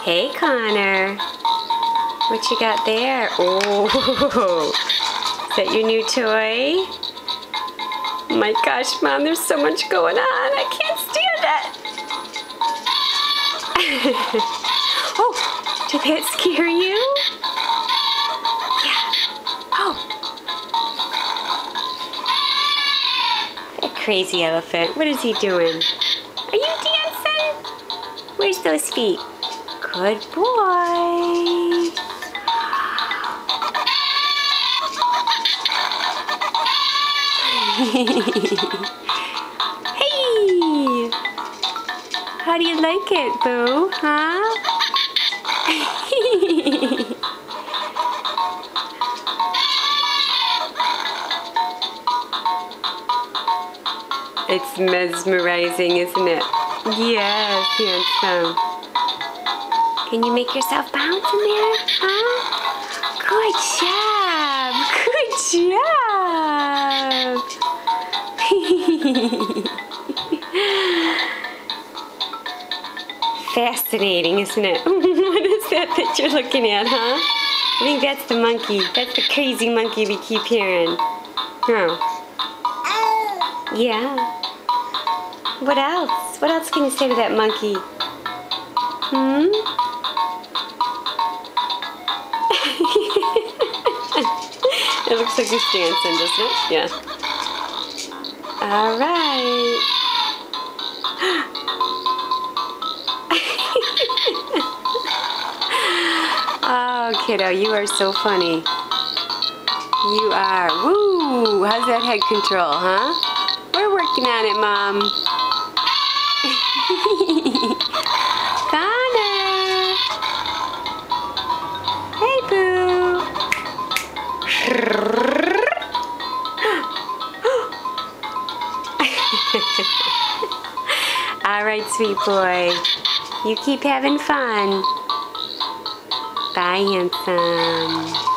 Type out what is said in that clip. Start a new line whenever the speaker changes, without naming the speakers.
Hey, Connor. What you got there? Oh, is that your new toy? My gosh, Mom, there's so much going on. I can't stand it. Oh, did that scare you? Yeah. Oh. That crazy elephant. What is he doing? Are you dancing? Where's those feet? Good boy. Hey! How do you like it, Boo? Huh? It's mesmerizing, isn't it? Yes, handsome. Can you make yourself bounce in there? Huh? Good job! Good job! Fascinating, isn't it? What is that you're looking at, huh? I think that's the monkey. That's the crazy monkey we keep hearing. Huh? Yeah. What else? What else can you say to that monkey? Hmm? It looks like he's dancing, doesn't it? Yeah. All right. Oh, kiddo, you are so funny. You are. Woo! How's that head control, huh? We're working on it, Mom. Connor! Hey, Boo! All right, sweet boy. You keep having fun. Bye, handsome.